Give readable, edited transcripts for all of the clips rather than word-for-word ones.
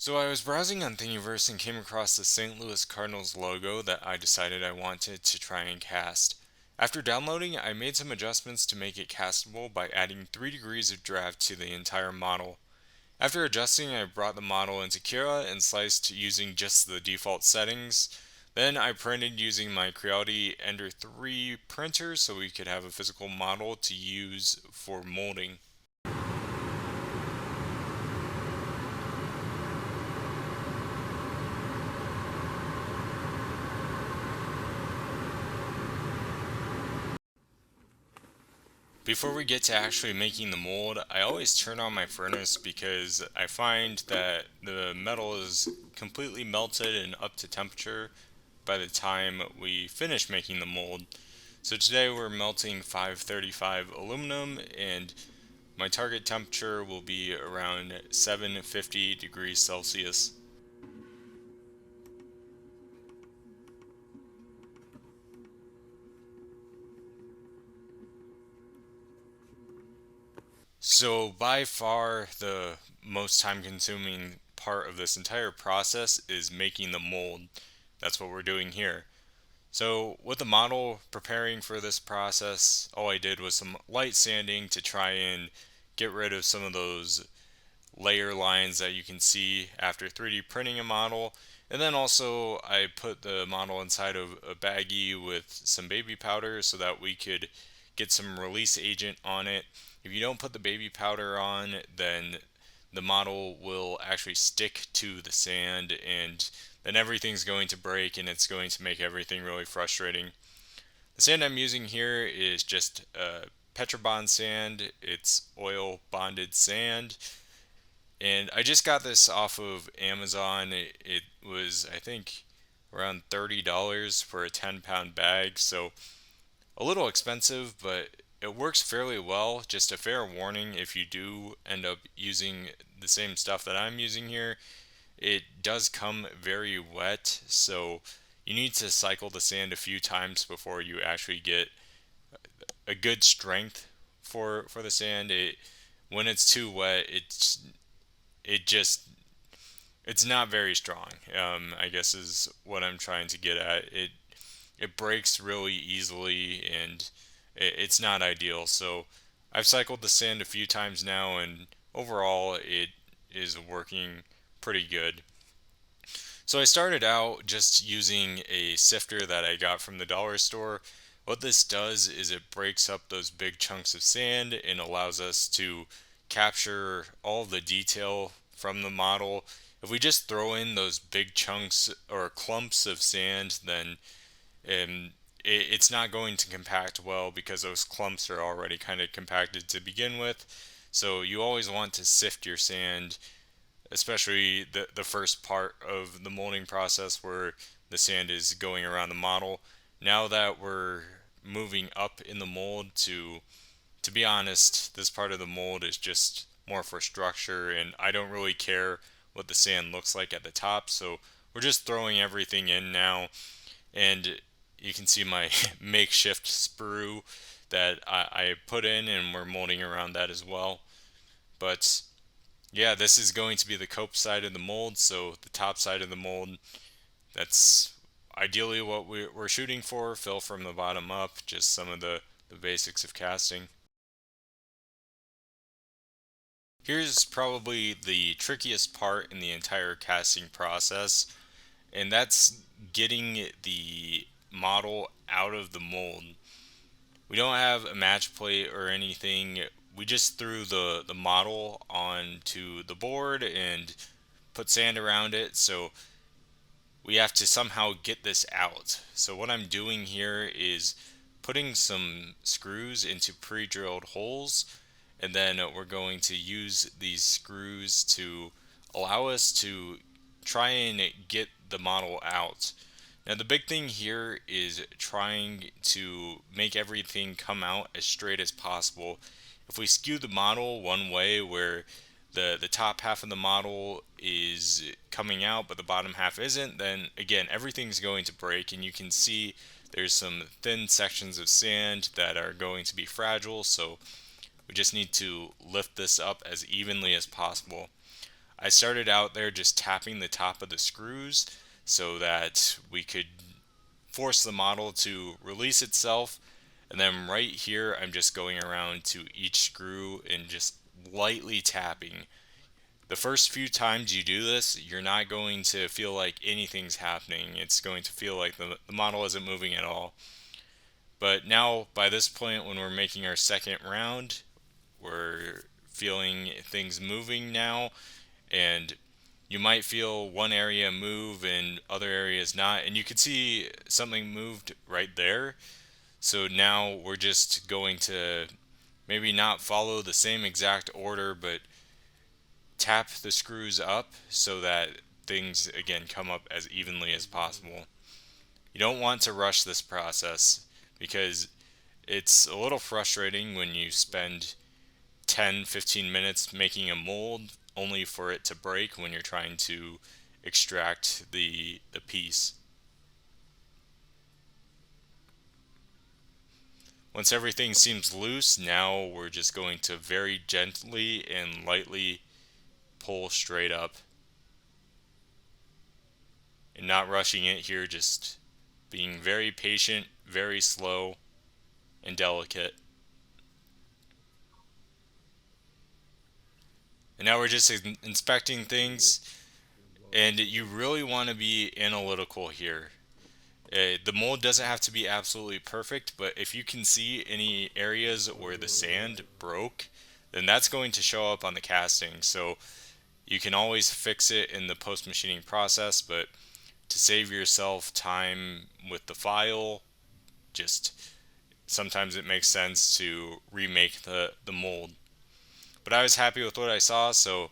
So I was browsing on Thingiverse and came across the St. Louis Cardinals logo that I decided I wanted to try and cast. After downloading, I made some adjustments to make it castable by adding 3 degrees of draft to the entire model. After adjusting, I brought the model into Cura and sliced using just the default settings. Then I printed using my Creality Ender 3 printer so we could have a physical model to use for molding. Before we get to actually making the mold, I always turn on my furnace because I find that the metal is completely melted and up to temperature by the time we finish making the mold. So today we're melting 535 aluminum and my target temperature will be around 750 degrees Celsius. So by far the most time consuming part of this entire process is making the mold. That's what we're doing here. So with the model preparing for this process, all I did was some light sanding to try and get rid of some of those layer lines that you can see after 3D printing a model. And then also I put the model inside of a baggie with some baby powder so that we could get some release agent on it. If you don't put the baby powder on, then the model will actually stick to the sand and then everything's going to break and it's going to make everything really frustrating. The sand I'm using here is just Petrobond sand. It's oil bonded sand. And I just got this off of Amazon. It was, I think, around $30 for a 10-pound bag. So a little expensive, but it works fairly well. Just a fair warning, if you do end up using the same stuff that I'm using here, it does come very wet. So you need to cycle the sand a few times before you actually get a good strength for the sand. When it's too wet, it just it's not very strong. I guess is what I'm trying to get at. It breaks really easily and it's not ideal. So I've cycled the sand a few times now, and overall it is working pretty good. So I started out just using a sifter that I got from the dollar store. What this does is it breaks up those big chunks of sand and allows us to capture all the detail from the model. If we just throw in those big chunks or clumps of sand, then it's not going to compact well because those clumps are already kind of compacted to begin with. So you always want to sift your sand, especially the first part of the molding process where the sand is going around the model. Now that we're moving up in the mold, to be honest, this part of the mold is just more for structure and I don't really care what the sand looks like at the top. So we're just throwing everything in now, and you can see my makeshift sprue that I put in, and we're molding around that as well. But yeah, this is going to be the cope side of the mold, so the top side of the mold, that's ideally what we're shooting for. Fill from the bottom up, just some of the basics of casting. Here's probably the trickiest part in the entire casting process, and that's getting the model out of the mold. We don't have a match plate or anything. We just threw the model onto the board and put sand around it. So we have to somehow get this out. So what I'm doing here is putting some screws into pre-drilled holes, and then we're going to use these screws to allow us to try and get the model out. Now the big thing here is trying to make everything come out as straight as possible. If we skew the model one way where the top half of the model is coming out but the bottom half isn't, then again everything's going to break, and you can see there's some thin sections of sand that are going to be fragile, so we just need to lift this up as evenly as possible. I started out there just tapping the top of the screws so that we could force the model to release itself. And then right here, I'm just going around to each screw and just lightly tapping. The first few times you do this, you're not going to feel like anything's happening. It's going to feel like the model isn't moving at all. But now, by this point, when we're making our second round, we're feeling things moving now, and you might feel one area move and other areas not, and you can see something moved right there. So now we're just going to maybe not follow the same exact order, but tap the screws up so that things again come up as evenly as possible. You don't want to rush this process because it's a little frustrating when you spend 10-15 minutes making a mold only for it to break when you're trying to extract the piece. Once everything seems loose, now we're just going to very gently and lightly pull straight up. And not rushing it here, just being very patient, very slow, and delicate. And now we're just inspecting things, and you really want to be analytical here. The mold doesn't have to be absolutely perfect, but if you can see any areas where the sand broke, then that's going to show up on the casting. So you can always fix it in the post-machining process, but to save yourself time with the file, just sometimes it makes sense to remake the mold. But I was happy with what I saw, so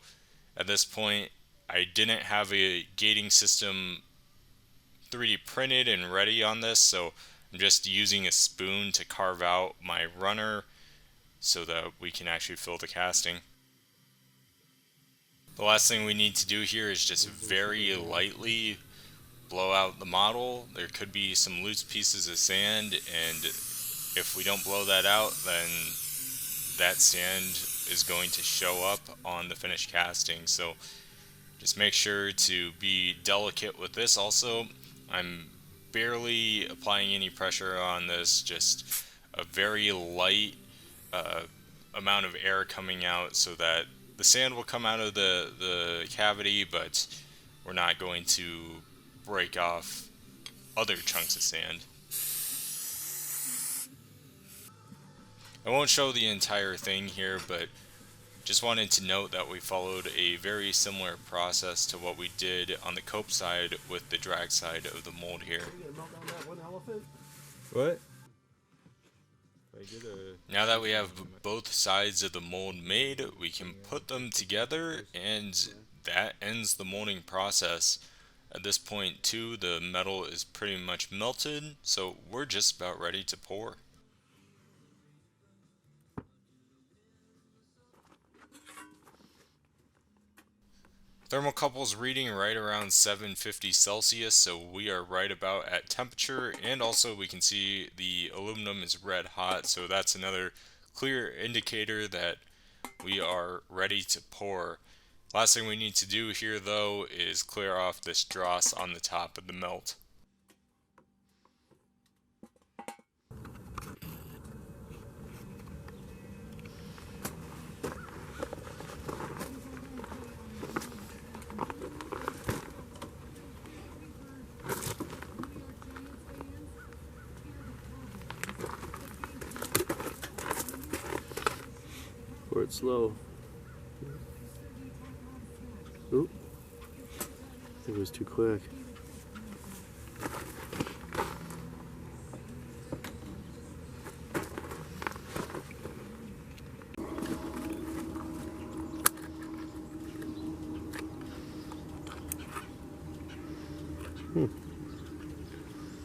at this point I didn't have a gating system 3D printed and ready on this, so I'm just using a spoon to carve out my runner so that we can actually fill the casting. The last thing we need to do here is just very lightly blow out the model. There could be some loose pieces of sand, and if we don't blow that out, then that sand is going to show up on the finished casting. So just make sure to be delicate with this. Also, I'm barely applying any pressure on this, just a very light amount of air coming out so that the sand will come out of the cavity, but we're not going to break off other chunks of sand. I won't show the entire thing here, but just wanted to note that we followed a very similar process to what we did on the cope side with the drag side of the mold here. What? Now that we have both sides of the mold made, we can put them together, and that ends the molding process. At this point too, the metal is pretty much melted, so we're just about ready to pour. Thermocouple's reading right around 750 Celsius, so we are right about at temperature, and also we can see the aluminum is red hot, so that's another clear indicator that we are ready to pour. Last thing we need to do here though is clear off this dross on the top of the melt. Pour it slow. Oop. I think it was too quick.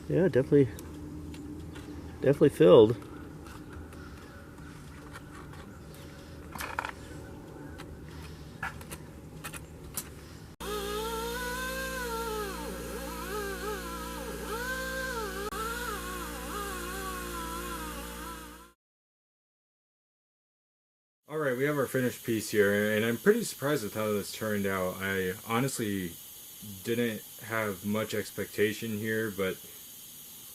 Yeah, definitely filled. Alright, Alright, we have our finished piece here, and I'm pretty surprised with how this turned out. I honestly didn't have much expectation here, but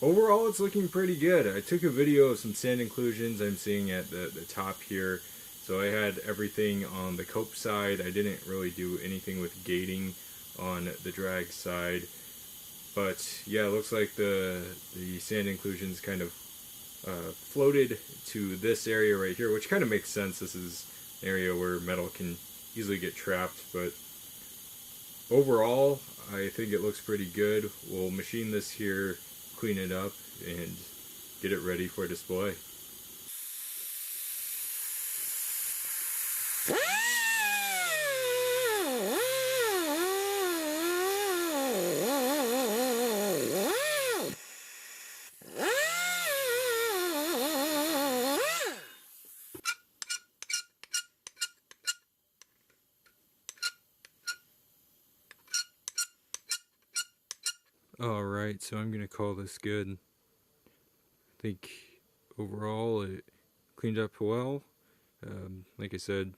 overall it's looking pretty good. I took a video of some sand inclusions I'm seeing at the top here. So I had everything on the cope side. I didn't really do anything with gating on the drag side. But yeah, it looks like the sand inclusions kind of floated to this area right here, which kind of makes sense. This is an area where metal can easily get trapped, but overall I think it looks pretty good. We'll machine this here, clean it up, and get it ready for display. Alright, so I'm going to call this good. I think overall it cleaned up well. Like I said,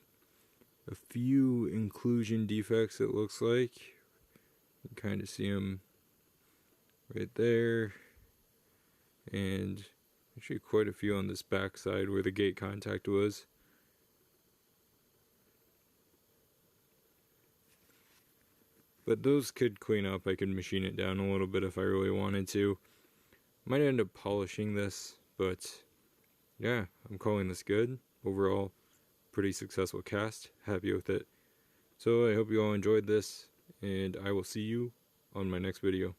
a few inclusion defects it looks like. You can kind of see them right there. And actually quite a few on this back side where the gate contact was. But those could clean up. I could machine it down a little bit if I really wanted to. Might end up polishing this, but yeah, I'm calling this good. Overall, pretty successful cast. Happy with it. So I hope you all enjoyed this, and I will see you on my next video.